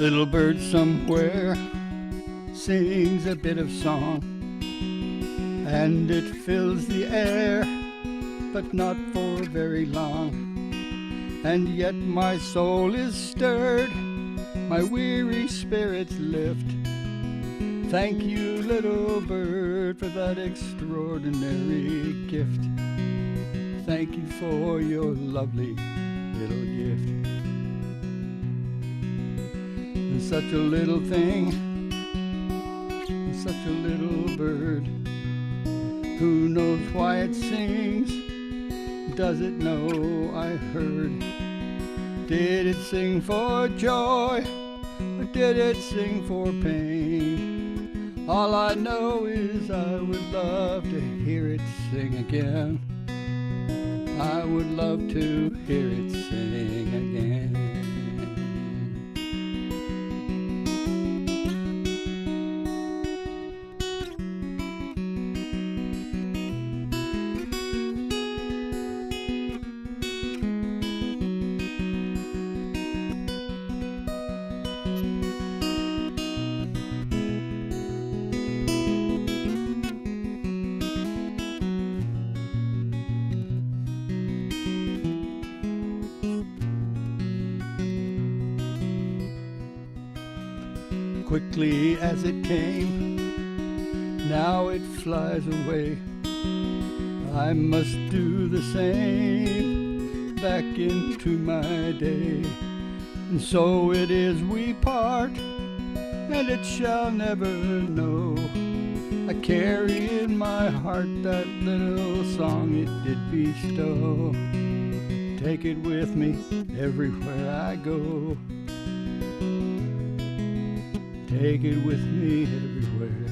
Little bird somewhere sings a bit of song, and it fills the air, but not for very long. And yet my soul is stirred, my weary spirits lift. Thank you, little bird, for that extraordinary gift. Thank you for your lovely little gift. And such a little thing, and such a little bird. Who knows why it sings? Does it know I heard? Did it sing for joy, or did it sing for pain? All I know is I would love to hear it sing again. I would love to hear it sing again. Quickly as it came, now it flies away. I must do the same back into my day. And so it is we part, and it shall never know. I carry in my heart that little song it did bestow. Take it with me everywhere I go. Take it with me everywhere